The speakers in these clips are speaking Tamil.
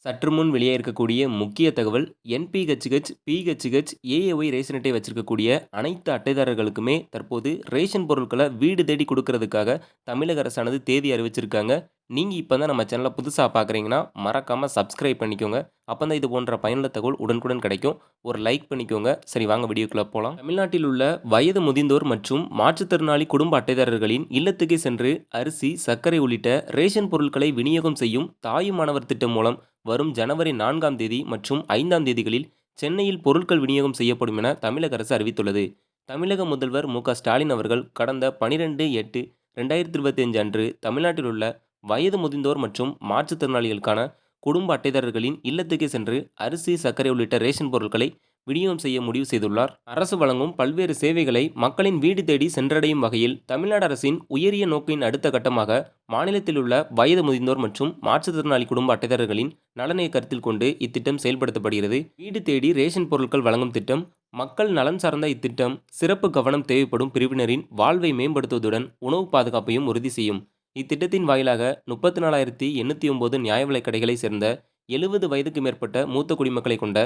சற்று முன் வெளியே இருக்கக்கூடிய முக்கிய தகவல் என்பிஹெச்ஹெச், பிஹெச்ஹெச், ஏஏஒய் ரேஷன் அட்டை வச்சிருக்கக்கூடிய அனைத்து அட்டைதாரர்களுக்குமே தற்போது ரேஷன் பொருட்கள வீடு தேடி குடுக்கறதுக்காக தமிழக அரசானது தேதி அறிவிச்சிருக்காங்க. நீங்க இப்ப தான் நம்ம சேனல புதுசா பார்க்குறீங்கன்னா, மறக்காம சப்ஸ்கிரைப் பண்ணிக்கோங்க. அப்பதான் இது போன்ற பயனுள்ள தகவல் உடனுக்குடன் கிடைக்கும். ஒரு லைக் பண்ணிக்கோங்க. சரி வாங்க வீடியோக்குள்ள போலாம். தமிழ்நாட்டில் உள்ள வயது முதிர்ந்தோர் மற்றும் மாற்றுத்திறனாளி குடும்ப அட்டைதாரர்களின் இல்லத்துக்கே சென்று அரிசி, சர்க்கரை உள்ளிட்ட ரேஷன் பொருட்களை விநியோகம் செய்யும் தாயுமானவர் திட்டம் மூலம் வரும் ஜனவரி 4ஆம் தேதி மற்றும் 5ஆம் தேதிகளில் சென்னையில் பொருட்கள் விநியோகம் செய்யப்படும் என தமிழக அரசு அறிவித்துள்ளது. தமிழக முதல்வர் மு.க. ஸ்டாலின் அவர்கள் கடந்த 12/8/2025 அன்று தமிழ்நாட்டில் உள்ள வயது முதிர்ந்தோர் மற்றும் மாற்றுத்திறனாளிகளுக்கான குடும்ப அட்டைதாரர்களின் இல்லத்துக்கே சென்று அரிசி, சர்க்கரை உள்ளிட்ட ரேஷன் பொருட்களை விநியோகம் செய்ய முடிவு செய்துள்ளார். அரசு வழங்கும் பல்வேறு சேவைகளை மக்களின் வீடு தேடி சென்றடையும் வகையில் தமிழ்நாடு அரசின் உயரிய நோக்கின் அடுத்த கட்டமாக மாநிலத்தில் உள்ள வயது முதிர்ந்தோர் மற்றும் மாற்றுத்திறனாளி குடும்ப அட்டைதாரர்களின் நலனை கருத்தில் கொண்டு இத்திட்டம் செயல்படுத்தப்படுகிறது. வீடு தேடி ரேஷன் பொருட்கள் வழங்கும் திட்டம். மக்கள் நலன் சார்ந்த இத்திட்டம் சிறப்பு கவனம் தேவைப்படும் பிரிவினரின் வாழ்வை மேம்படுத்துவதுடன் உணவு பாதுகாப்பையும் உறுதி செய்யும். இத்திட்டத்தின் வாயிலாக 34,809 நியாய விலைக் கடைகளை சேர்ந்த 70 வயதுக்கு மேற்பட்ட மூத்த குடிமக்களை கொண்ட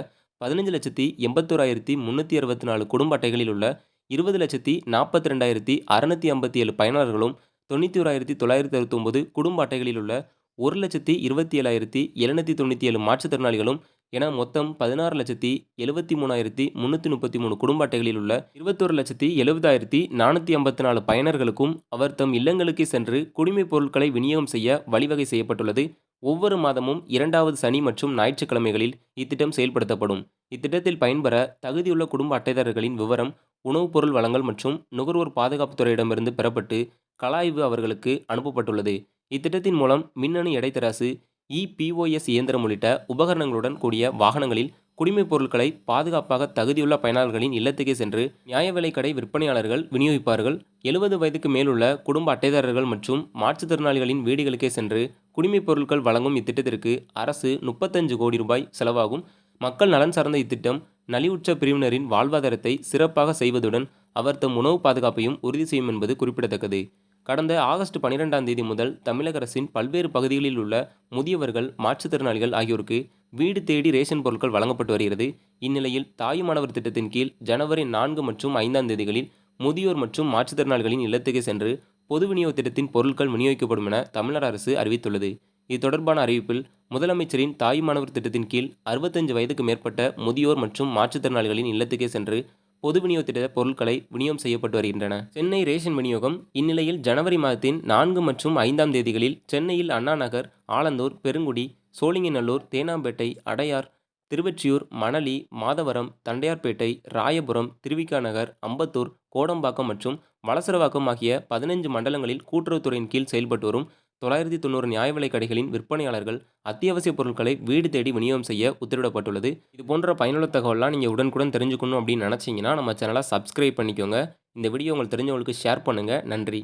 15,81,364 குடும்ப அட்டைகளில் உள்ள 20,42,657 பயனாளர்களும் 91,969 குடும்ப அட்டைகளில் உள்ள 1,27,797 மாற்றுத்திறனாளிகளும் என மொத்தம் 16,73,333 குடும்ப அட்டைகளில் உள்ள 21,70,454 பயனர்களுக்கும் அவர் தம் இல்லங்களுக்கே சென்று குடிமைப் பொருட்களை விநியோகம் செய்ய வழிவகை செய்யப்பட்டுள்ளது. ஒவ்வொரு மாதமும் 2வது சனி மற்றும் ஞாயிற்றுக்கிழமைகளில் இத்திட்டம் செயல்படுத்தப்படும். இத்திட்டத்தில் பயன்பெற தகுதியுள்ள குடும்ப அட்டைதாரர்களின் விவரம் உணவுப் பொருள் வழங்கல் மற்றும் நுகர்வோர் பாதுகாப்புத் துறையிடமிருந்து பெறப்பட்டு கலாய்வு அவர்களுக்கு அனுப்பப்பட்டுள்ளது. இத்திட்டத்தின் மூலம் மின்னணு எடைத்தராசு, இ-பிஓஎஸ் இயந்திரம் உள்ளிட்ட உபகரணங்களுடன் கூடிய வாகனங்களில் குடிமைப் பொருட்களை பாதுகாப்பாக தகுதியுள்ள பயனாளர்களின் இல்லத்துக்கே சென்று நியாய விலைக் கடை விற்பனையாளர்கள் விநியோகிப்பார்கள். 70 வயதுக்கு மேலுள்ள குடும்ப அட்டைதாரர்கள் மற்றும் மாற்றுத்திறனாளிகளின் வீடுகளுக்கே சென்று குடிமைப் பொருட்கள் வழங்கும் இத்திட்டத்திற்கு அரசு 35 கோடி ரூபாய் செலவாகும். மக்கள் நலன் சார்ந்த இத்திட்டம் நலிவுற்ற பிரிவினரின் வாழ்வாதாரத்தை சிறப்பாக செய்வதுடன் அவர் தம் உணவு பாதுகாப்பையும் உறுதி செய்யும் என்பது குறிப்பிடத்தக்கது. கடந்த ஆகஸ்ட் 12ஆம் தேதி முதல் தமிழக அரசின் பல்வேறு பகுதிகளில் உள்ள முதியவர்கள், மாற்றுத்திறனாளிகள் ஆகியோருக்கு வீடு தேடி ரேஷன் பொருட்கள் வழங்கப்பட்டு வருகிறது. இந்நிலையில் தாயுமானவர் திட்டத்தின் கீழ் ஜனவரி 4 மற்றும் 5ஆம் தேதிகளில் முதியோர் மற்றும் மாற்றுத்திறனாளிகளின் இல்லத்துக்கே சென்று பொது விநியோக திட்டத்தின் பொருட்கள் விநியோகிக்கப்படும் என தமிழ்நாடு அரசு அறிவித்துள்ளது. இது தொடர்பான அறிவிப்பில் முதலமைச்சரின் தாயுமானவர் திட்டத்தின் கீழ் 65 வயதுக்கு மேற்பட்ட முதியோர் மற்றும் மாற்றுத்திறனாளிகளின் இல்லத்துக்கே சென்று பொது விநியோக திட்ட பொருட்களை விநியோகம் செய்யப்பட்டு வருகின்றன. சென்னை ரேஷன் விநியோகம். இந்நிலையில் ஜனவரி மாதத்தின் 4 மற்றும் 5ஆம் தேதிகளில் சென்னையில் அண்ணா நகர், ஆலந்தூர், பெருங்குடி, சோழிங்கநல்லூர், தேனாம்பேட்டை, அடையார், திருவொற்றியூர், மணலி, மாதவரம், தண்டையார்பேட்டை, ராயபுரம், திருவிக நகர், அம்பத்தூர், கோடம்பாக்கம் மற்றும் வளசரவாக்கம் ஆகிய 15 மண்டலங்களில் கூட்டுறவுத்துறையின் கீழ் செயல்பட்டு வரும் 990 நியாய விலைக் கடைகளின் விற்பனையாளர்கள் அத்தியாவசிய பொருட்களை வீடு தேடி விநியோகம் செய்ய உத்தரவிடப்பட்டுள்ளது. இது போன்ற பயனுள்ள தகவல்லாம் நீங்கள் உடனுக்குடன் தெரிஞ்சுக்கணும் அப்படின்னு நினச்சிங்கன்னா நம்ம சேனலை சப்ஸ்கிரைப் பண்ணிக்கோங்க. இந்த வீடியோ உங்களுக்கு தெரிஞ்சவங்களுக்கு ஷேர் பண்ணுங்கள். நன்றி.